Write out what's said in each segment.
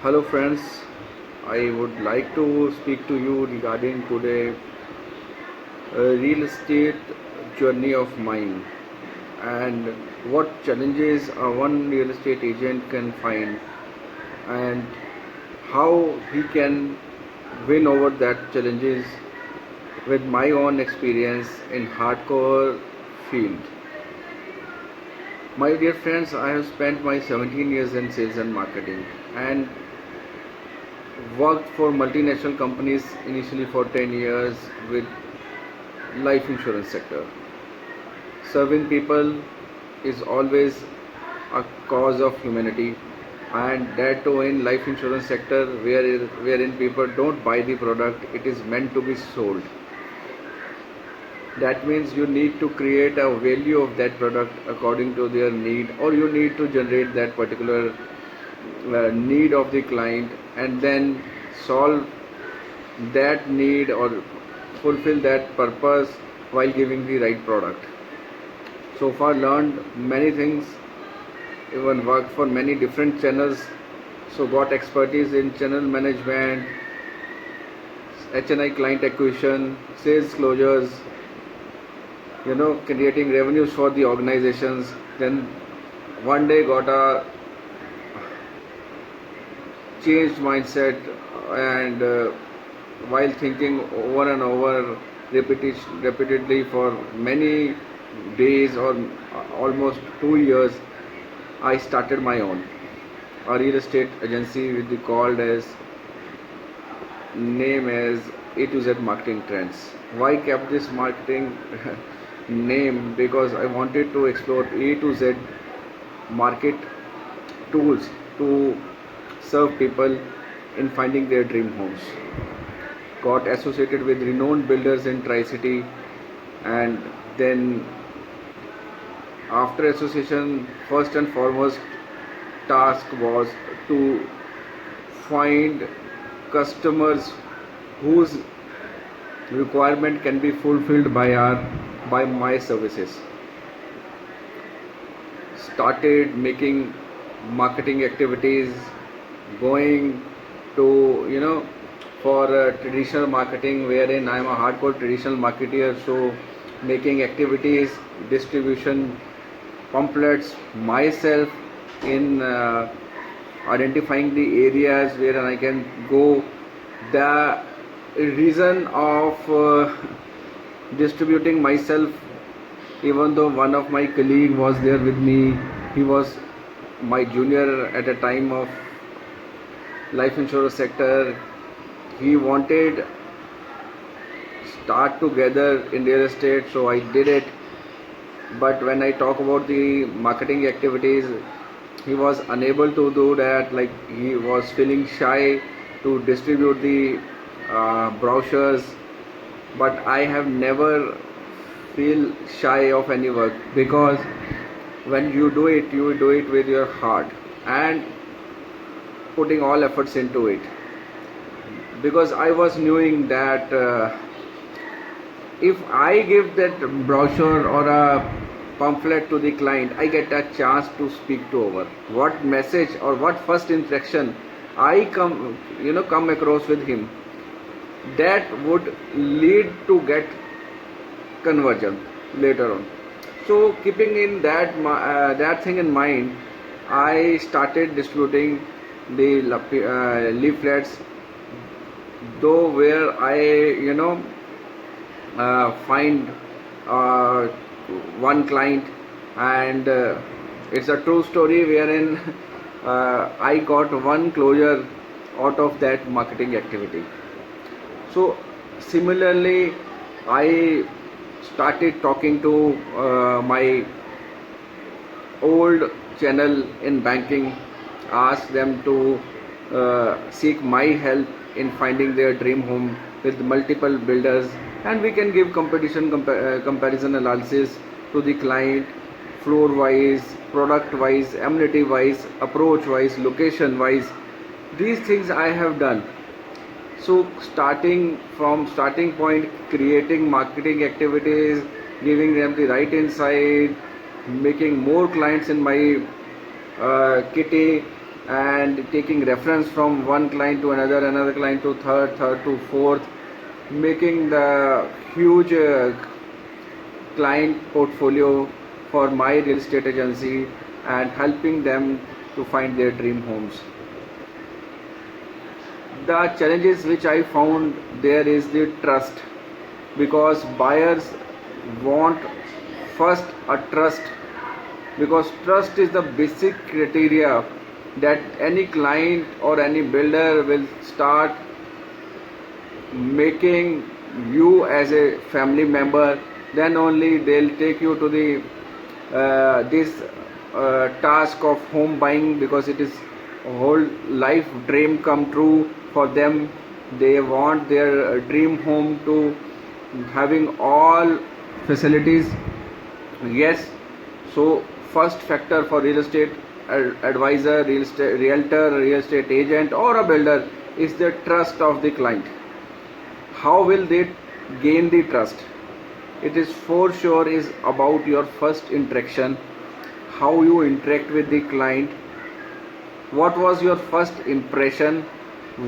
Hello friends, I would like to speak to you regarding today a real estate journey of mine and what challenges a one real estate agent can find and how he can win over that challenges with my own experience in hardcore field. My dear friends, I have spent my 17 years in sales and marketing and worked for multinational companies initially for 10 years with life insurance sector. Serving people is always a cause of humanity, and that too in life insurance sector wherein people don't buy the product, it is meant to be sold. That means you need to create a value of that product according to their need, or you need to generate that particular need of the client and then solve that need or fulfill that purpose while giving the right product. So far learned many things, even worked for many different channels, so got expertise in channel management, HNI client acquisition, sales closures, creating revenues for the organizations. Then one day got a changed mindset and while thinking over and over repeatedly for many days or almost 2 years, I started my own a real estate agency with the called as name as A to Z Marketing Trends. Why kept this marketing name? Because I wanted to explore A to Z market tools to serve people in finding their dream homes. Got associated with renowned builders in Tri-City, and then after association, first and foremost task was to find customers whose requirement can be fulfilled by my services. Started making marketing activities, going to for traditional marketing, wherein I am a hardcore traditional marketer, so making activities, distribution, pamphlets myself in identifying the areas where I can go. The reason of distributing myself, even though one of my colleague was there with me, he was my junior at a time of life insurance sector. He wanted start together in real estate, so I did it. But when I talk about the marketing activities, he was unable to do that. Like, he was feeling shy to distribute the brochures. But I have never feel shy of any work, because when you do it with your heart and putting all efforts into it. Because I was knowing that if I give that brochure or a pamphlet to the client, I get a chance to speak to over what message or what first interaction I come across with him, that would lead to get conversion later on. So keeping in that thing in mind, I started distributing the leaflets, though where I find one client, and it's a true story wherein I got one closure out of that marketing activity. So similarly, I started talking to my old channel in banking, asked them to seek my help in finding their dream home with multiple builders, and we can give comparison analysis to the client, floor wise, product wise, amenity wise, approach wise, location wise. These things I have done. So starting from starting point, creating marketing activities, giving them the right insight, making more clients in my kitty, and taking reference from one client to another, another client to third to fourth, making the huge client portfolio for my real estate agency and helping them to find their dream homes. The challenges which I found there is the trust, because buyers want first a trust, because trust is the basic criteria that any client or any builder will start making you as a family member. Then only they'll take you to the this task of home buying, because it is a whole life dream come true for them. They want their dream home to having all facilities. Yes, so first factor for real estate advisor, real estate realtor, real estate agent or a builder is the trust of the client. How will they gain the trust? It is for sure is about your first interaction, how you interact with the client, what was your first impression.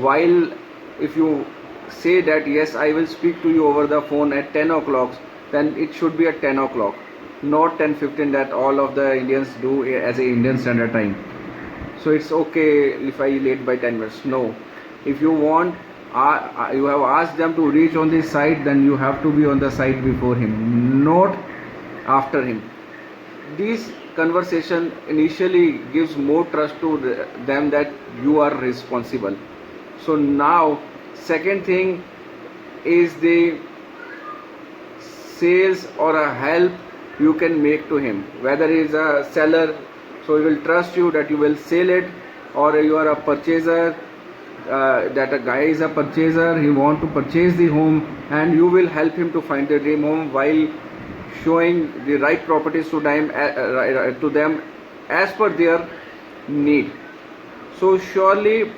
While if you say that yes, I will speak to you over the phone at 10 o'clock, then it should be at 10 o'clock, not 10:15 that all of the Indians do as a Indian standard time. So it's okay if I late by 10 minutes. No, if you want, you have asked them to reach on the site, then you have to be on the site before him, not after him. This conversation initially gives more trust to them that you are responsible. So now second thing is the sales or a help you can make to him, whether he is a seller, so he will trust you that you will sell it, or you are a purchaser, that a guy is a purchaser, he want to purchase the home, and you will help him to find the dream home while showing the right properties to them as per their need. So surely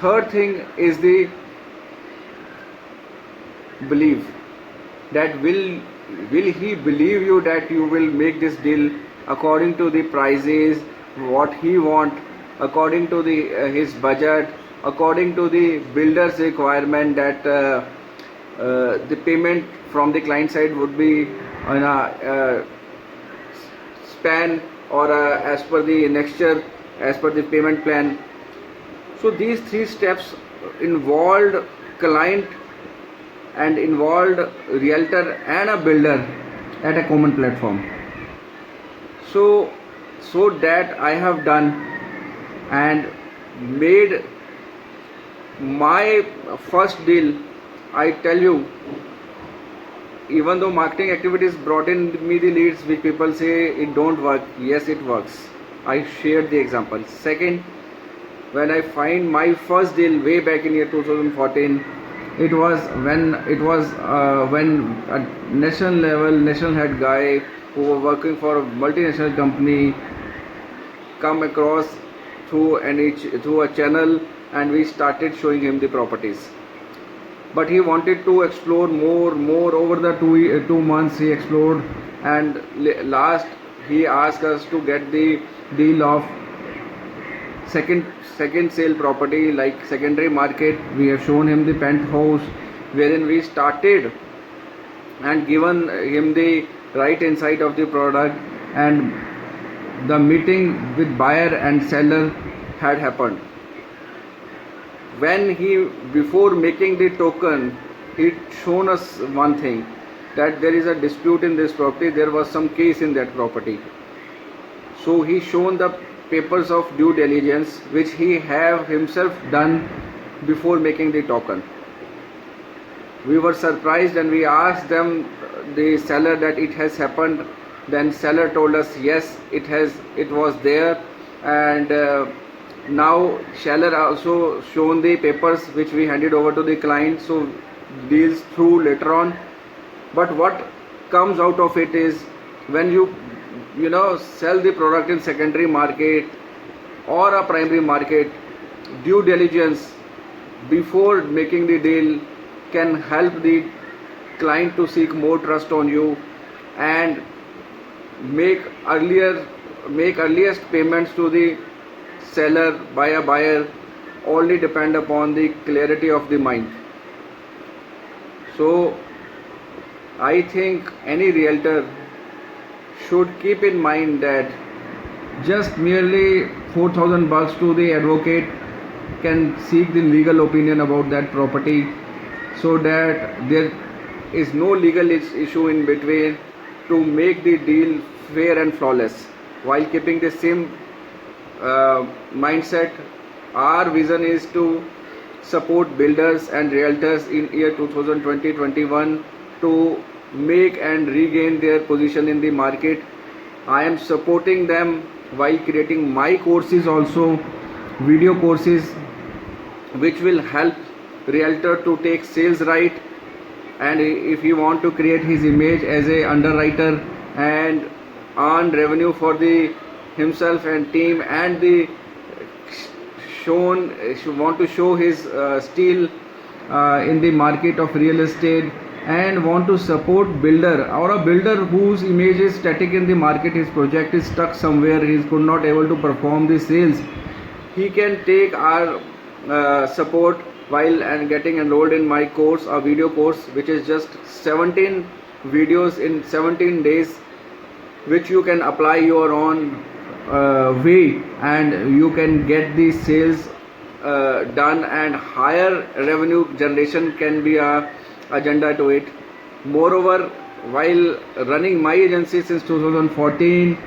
third thing is the belief, that will he believe you that you will make this deal according to the prices what he want, according to the his budget, according to the builder's requirement, that the payment from the client side would be on a span or as per the next year, as per the payment plan. So these three steps involved client and involved realtor and a builder at a common platform. So that I have done and made my first deal. I tell you, even though marketing activities brought in me the leads which people say it don't work, yes it works. I shared the example. Second, when I find my first deal way back in year 2014, it was when a national head guy who was working for a multinational company come across through a channel, and we started showing him the properties. But he wanted to explore more over the 2 months. He explored, and last he asked us to get the deal of second sale property, like secondary market. We have shown him the penthouse wherein we started and given him the right insight of the product, and the meeting with buyer and seller had happened. When he, before making the token, he shown us one thing, that there is a dispute in this property, there was some case in that property. So he shown the papers of due diligence which he have himself done before making the token. We were surprised and we asked them, the seller, that it has happened. Then seller told us yes, it was there, and now seller also shown the papers which we handed over to the client, so deals through later on. But what comes out of it is, when you sell the product in secondary market or a primary market, due diligence before making the deal can help the client to seek more trust on you and make earliest payments to the seller, by a buyer, only depend upon the clarity of the mind. So I think any realtor should keep in mind that just merely 4,000 bucks to the advocate can seek the legal opinion about that property, so that there is no legal issue in between, to make the deal fair and flawless. While keeping the same mindset, our vision is to support builders and realtors in year 2020-21 to make and regain their position in the market. I am supporting them while creating my courses also, video courses, which will help realtor to take sales right, and if he want to create his image as a underwriter and earn revenue for the himself and team, and the want to show his skill in the market of real estate, and want to support builder, or a builder whose image is static in the market, his project is stuck somewhere, he is could not able to perform the sales, he can take our support while and getting enrolled in my course, a video course which is just 17 videos in 17 days, which you can apply your own way, and you can get the sales done, and higher revenue generation can be a agenda to it. Moreover, while running my agency since 2014,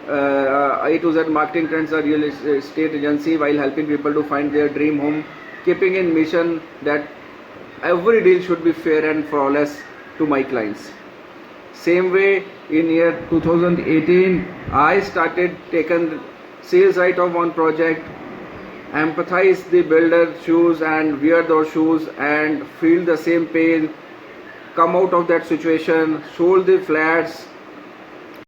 A to Z Marketing Trends, a real estate agency, while helping people to find their dream home, keeping in mission that every deal should be fair and flawless to my clients. Same way, in year 2018, I started taken sales right of one project, empathize the builder shoes and wear those shoes and feel the same pain, come out of that situation, sold the flats,